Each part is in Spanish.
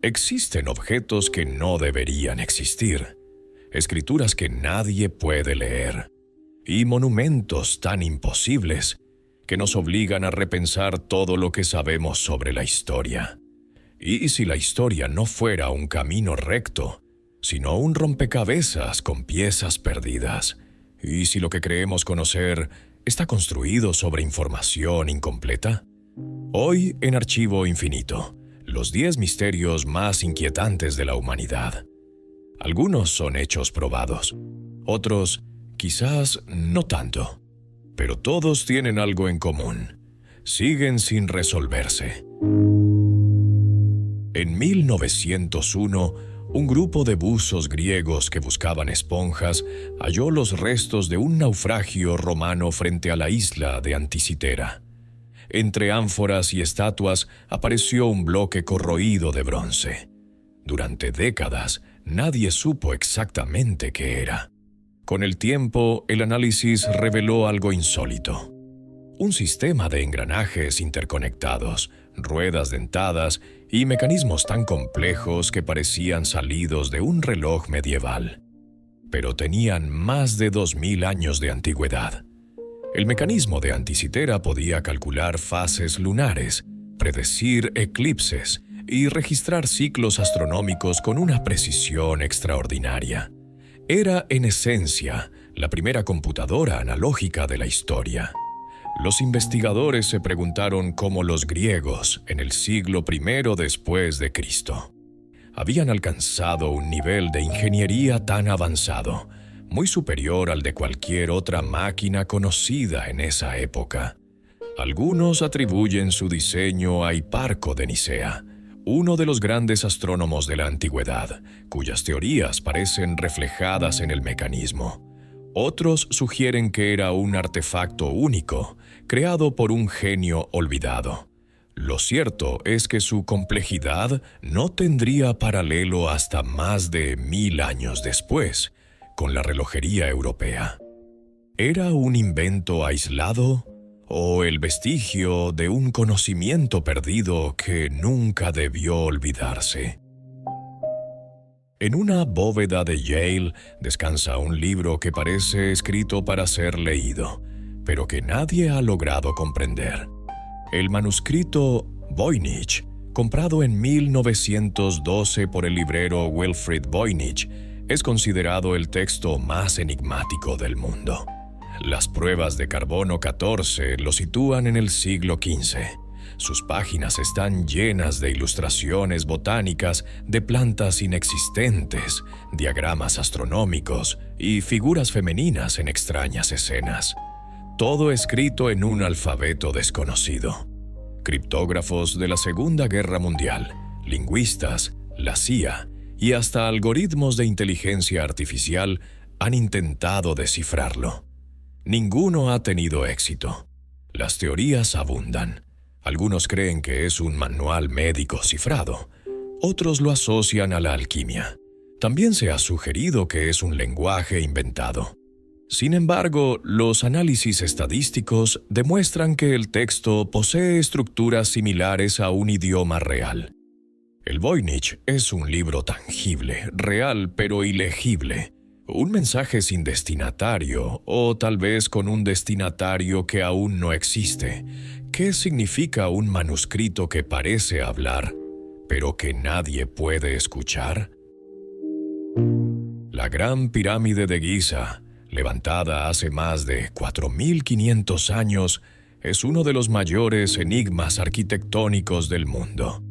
Existen objetos que no deberían existir, escrituras que nadie puede leer, y monumentos tan imposibles que nos obligan a repensar todo lo que sabemos sobre la historia. Y si la historia no fuera un camino recto, sino un rompecabezas con piezas perdidas, y si lo que creemos conocer está construido sobre información incompleta. Hoy en Archivo Infinito, los 10 misterios más inquietantes de la humanidad. Algunos son hechos probados, otros quizás no tanto, pero todos tienen algo en común: siguen sin resolverse. En 1901, un grupo de buzos griegos que buscaban esponjas halló los restos de un naufragio romano frente a la isla de Anticitera. Entre ánforas y estatuas apareció un bloque corroído de bronce. Durante décadas, nadie supo exactamente qué era. Con el tiempo, el análisis reveló algo insólito: un sistema de engranajes interconectados, ruedas dentadas y mecanismos tan complejos que parecían salidos de un reloj medieval. Pero tenían más de 2000 años de antigüedad. El mecanismo de Anticitera podía calcular fases lunares, predecir eclipses y registrar ciclos astronómicos con una precisión extraordinaria. Era, en esencia, la primera computadora analógica de la historia. Los investigadores se preguntaron cómo los griegos, en el siglo I después de Cristo, habían alcanzado un nivel de ingeniería tan avanzado, muy superior al de cualquier otra máquina conocida en esa época. Algunos atribuyen su diseño a Hiparco de Nicea, uno de los grandes astrónomos de la antigüedad, cuyas teorías parecen reflejadas en el mecanismo. Otros sugieren que era un artefacto único, creado por un genio olvidado. Lo cierto es que su complejidad no tendría paralelo hasta más de 1000 años después, con la relojería europea. ¿Era un invento aislado o el vestigio de un conocimiento perdido que nunca debió olvidarse? En una bóveda de Yale descansa un libro que parece escrito para ser leído, pero que nadie ha logrado comprender. El manuscrito Voynich, comprado en 1912 por el librero Wilfrid Voynich, es considerado el texto más enigmático del mundo. Las pruebas de carbono 14 lo sitúan en el siglo XV. Sus páginas están llenas de ilustraciones botánicas de plantas inexistentes, diagramas astronómicos y figuras femeninas en extrañas escenas. Todo escrito en un alfabeto desconocido. Criptógrafos de la Segunda Guerra Mundial, lingüistas, la CIA y hasta algoritmos de inteligencia artificial han intentado descifrarlo. Ninguno ha tenido éxito. Las teorías abundan. Algunos creen que es un manual médico cifrado. Otros lo asocian a la alquimia. También se ha sugerido que es un lenguaje inventado. Sin embargo, los análisis estadísticos demuestran que el texto posee estructuras similares a un idioma real. El Voynich es un libro tangible, real pero ilegible. Un mensaje sin destinatario, o tal vez con un destinatario que aún no existe. ¿Qué significa un manuscrito que parece hablar, pero que nadie puede escuchar? La Gran Pirámide de Giza, levantada hace más de 4500 años, es uno de los mayores enigmas arquitectónicos del mundo.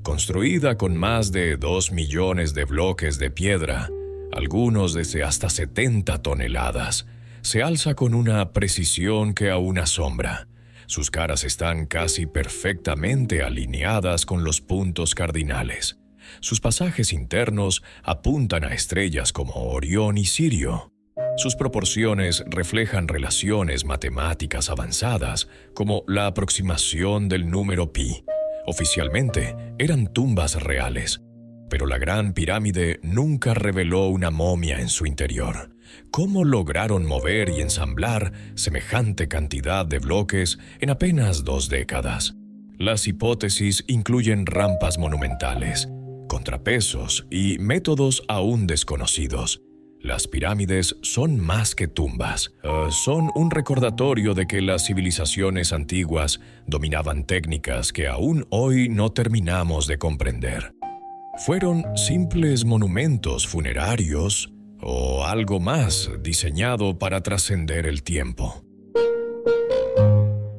Construida con más de 2 millones de bloques de piedra, algunos de hasta 70 toneladas, se alza con una precisión que aún asombra. Sus caras están casi perfectamente alineadas con los puntos cardinales. Sus pasajes internos apuntan a estrellas como Orión y Sirio. Sus proporciones reflejan relaciones matemáticas avanzadas, como la aproximación del número pi. Oficialmente, eran tumbas reales, pero la Gran Pirámide nunca reveló una momia en su interior. ¿Cómo lograron mover y ensamblar semejante cantidad de bloques en apenas 2 décadas? Las hipótesis incluyen rampas monumentales, contrapesos y métodos aún desconocidos. Las pirámides son más que tumbas. Son un recordatorio de que las civilizaciones antiguas dominaban técnicas que aún hoy no terminamos de comprender. ¿Fueron simples monumentos funerarios o algo más diseñado para trascender el tiempo?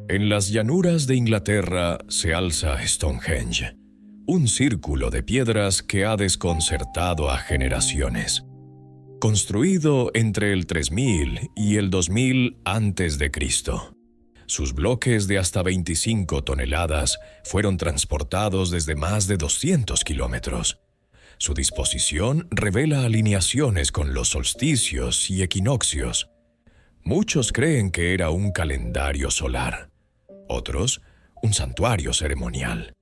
En las llanuras de Inglaterra se alza Stonehenge, un círculo de piedras que ha desconcertado a generaciones. Construido entre el 3000 y el 2000 a.C., sus bloques de hasta 25 toneladas fueron transportados desde más de 200 kilómetros. Su disposición revela alineaciones con los solsticios y equinoccios. Muchos creen que era un calendario solar, otros un santuario ceremonial.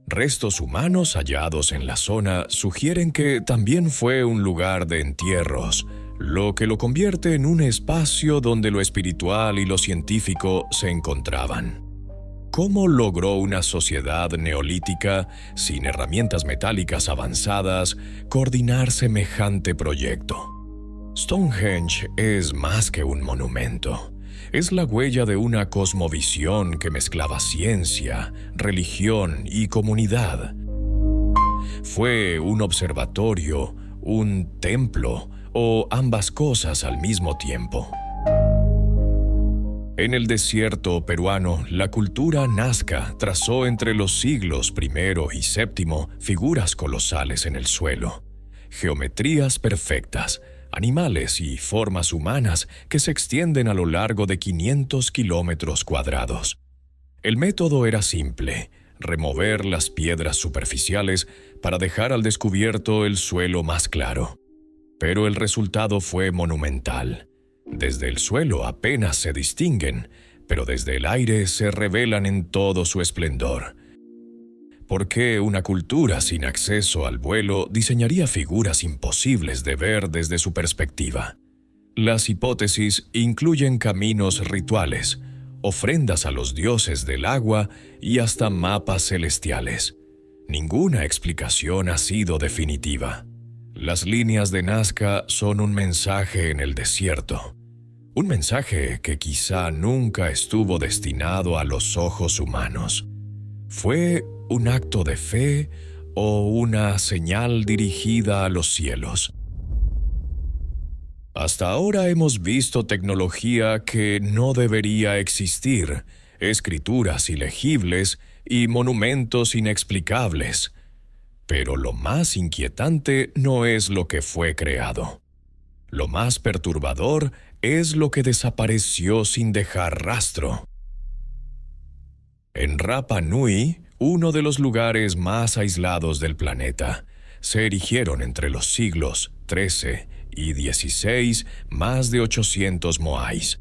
Restos humanos hallados en la zona sugieren que también fue un lugar de entierros, lo que lo convierte en un espacio donde lo espiritual y lo científico se encontraban. ¿Cómo logró una sociedad neolítica, sin herramientas metálicas avanzadas, coordinar semejante proyecto? Stonehenge es más que un monumento. Es la huella de una cosmovisión que mezclaba ciencia, religión y comunidad. ¿Fue un observatorio, un templo o ambas cosas al mismo tiempo? En el desierto peruano, la cultura nazca trazó entre los siglos I y VII figuras colosales en el suelo, geometrías perfectas, animales y formas humanas que se extienden a lo largo de 500 kilómetros cuadrados. El método era simple: remover las piedras superficiales para dejar al descubierto el suelo más claro. Pero el resultado fue monumental. Desde el suelo apenas se distinguen, pero desde el aire se revelan en todo su esplendor. ¿Por qué una cultura sin acceso al vuelo diseñaría figuras imposibles de ver desde su perspectiva? Las hipótesis incluyen caminos rituales, ofrendas a los dioses del agua y hasta mapas celestiales. Ninguna explicación ha sido definitiva. Las líneas de Nazca son un mensaje en el desierto. Un mensaje que quizá nunca estuvo destinado a los ojos humanos. ¿Fue un acto de fe o una señal dirigida a los cielos? Hasta ahora hemos visto tecnología que no debería existir, escrituras ilegibles y monumentos inexplicables. Pero lo más inquietante no es lo que fue creado. Lo más perturbador es lo que desapareció sin dejar rastro. En Rapa Nui, uno de los lugares más aislados del planeta, se erigieron entre los siglos XIII y XVI más de 800 moais,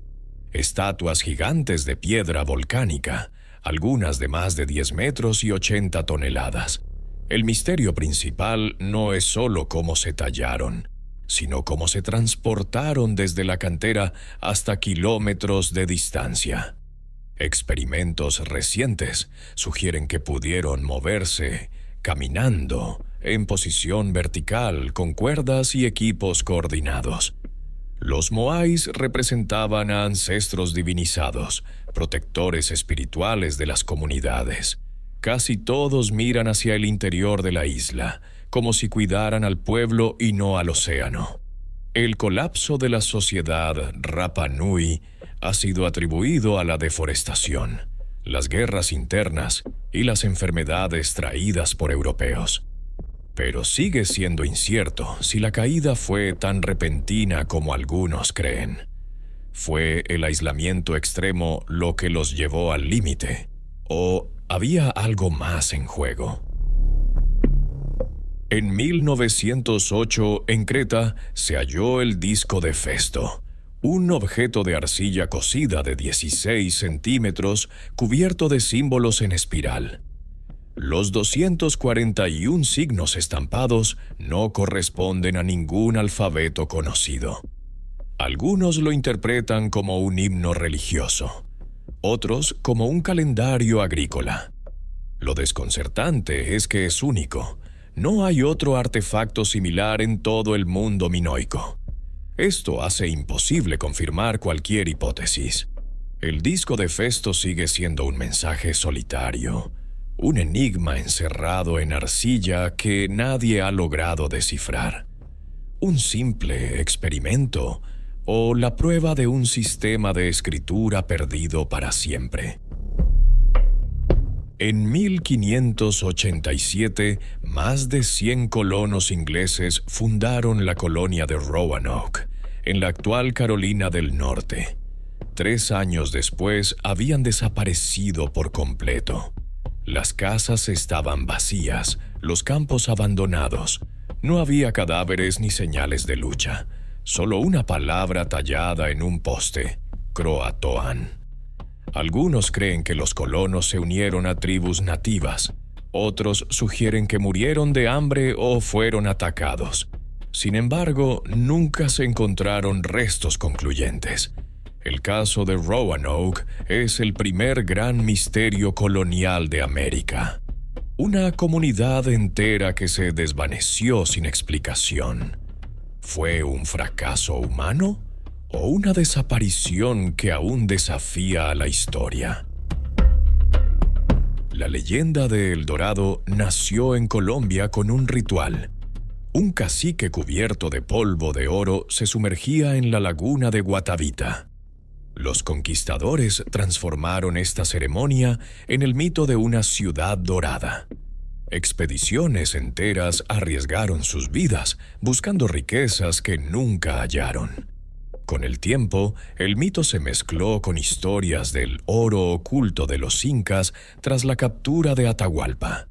estatuas gigantes de piedra volcánica, algunas de más de 10 metros y 80 toneladas. El misterio principal no es solo cómo se tallaron, sino cómo se transportaron desde la cantera hasta kilómetros de distancia. Experimentos recientes sugieren que pudieron moverse caminando en posición vertical con cuerdas y equipos coordinados. Los moais representaban a ancestros divinizados, protectores espirituales de las comunidades. Casi todos miran hacia el interior de la isla, como si cuidaran al pueblo y no al océano. El colapso de la sociedad Rapa Nui ha sido atribuido a la deforestación, las guerras internas y las enfermedades traídas por europeos. Pero sigue siendo incierto si la caída fue tan repentina como algunos creen. ¿Fue el aislamiento extremo lo que los llevó al límite? ¿O había algo más en juego? En 1908, en Creta, se halló el disco de Festo, un objeto de arcilla cocida de 16 centímetros cubierto de símbolos en espiral. Los 241 signos estampados no corresponden a ningún alfabeto conocido. Algunos lo interpretan como un himno religioso, otros como un calendario agrícola. Lo desconcertante es que es único. no hay otro artefacto similar en todo el mundo minoico. Esto hace imposible confirmar cualquier hipótesis. El disco de Festo sigue siendo un mensaje solitario, un enigma encerrado en arcilla que nadie ha logrado descifrar. Un simple experimento o la prueba de un sistema de escritura perdido para siempre. En 1587, más de 100 colonos ingleses fundaron la colonia de Roanoke, en la actual Carolina del Norte. 3 años después habían desaparecido por completo. Las casas estaban vacías, los campos abandonados. No había cadáveres ni señales de lucha, solo una palabra tallada en un poste: Croatoan. Algunos creen que los colonos se unieron a tribus nativas. Otros sugieren que murieron de hambre o fueron atacados. Sin embargo, nunca se encontraron restos concluyentes. El caso de Roanoke es el primer gran misterio colonial de América. Una comunidad entera que se desvaneció sin explicación. ¿Fue un fracaso humano o una desaparición que aún desafía a la historia? La leyenda de El Dorado nació en Colombia con un ritual. Un cacique cubierto de polvo de oro se sumergía en la laguna de Guatavita. Los conquistadores transformaron esta ceremonia en el mito de una ciudad dorada. Expediciones enteras arriesgaron sus vidas buscando riquezas que nunca hallaron. Con el tiempo, el mito se mezcló con historias del oro oculto de los incas tras la captura de Atahualpa.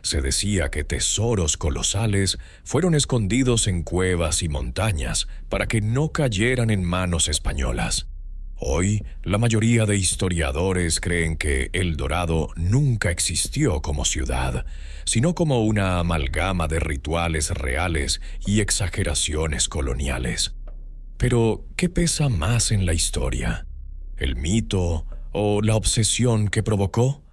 Se decía que tesoros colosales fueron escondidos en cuevas y montañas para que no cayeran en manos españolas. Hoy, la mayoría de historiadores creen que El Dorado nunca existió como ciudad, sino como una amalgama de rituales reales y exageraciones coloniales. Pero, ¿qué pesa más en la historia? ¿El mito o la obsesión que provocó?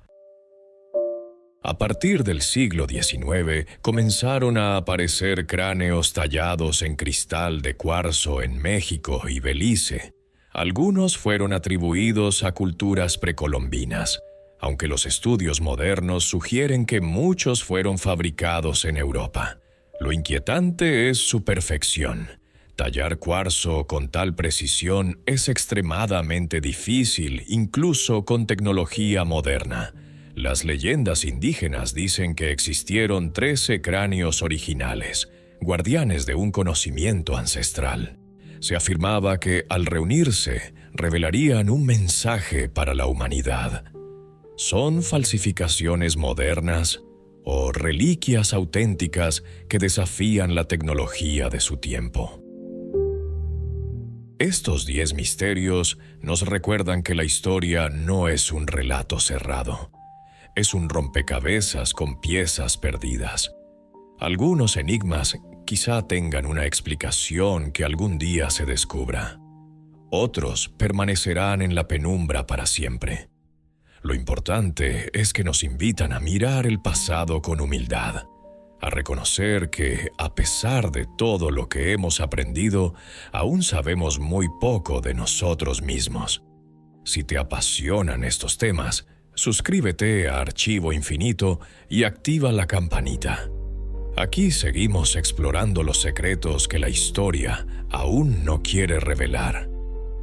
A partir del siglo XIX, comenzaron a aparecer cráneos tallados en cristal de cuarzo en México y Belice. Algunos fueron atribuidos a culturas precolombinas, aunque los estudios modernos sugieren que muchos fueron fabricados en Europa. Lo inquietante es su perfección. Tallar cuarzo con tal precisión es extremadamente difícil, incluso con tecnología moderna. Las leyendas indígenas dicen que existieron 13 cráneos originales, guardianes de un conocimiento ancestral. Se afirmaba que, al reunirse, revelarían un mensaje para la humanidad. ¿Son falsificaciones modernas o reliquias auténticas que desafían la tecnología de su tiempo? Estos 10 misterios nos recuerdan que la historia no es un relato cerrado. Es un rompecabezas con piezas perdidas. Algunos enigmas quizá tengan una explicación que algún día se descubra. Otros permanecerán en la penumbra para siempre. Lo importante es que nos invitan a mirar el pasado con humildad, a reconocer que, a pesar de todo lo que hemos aprendido, aún sabemos muy poco de nosotros mismos. Si te apasionan estos temas, suscríbete a Archivo Infinito y activa la campanita. Aquí seguimos explorando los secretos que la historia aún no quiere revelar.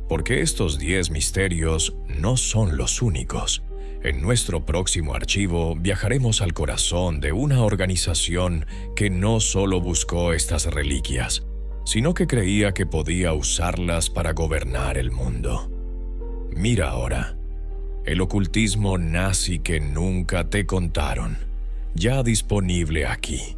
Porque estos 10 misterios no son los únicos. En nuestro próximo archivo viajaremos al corazón de una organización que no solo buscó estas reliquias, sino que creía que podía usarlas para gobernar el mundo. Mira ahora, el ocultismo nazi que nunca te contaron, ya disponible aquí.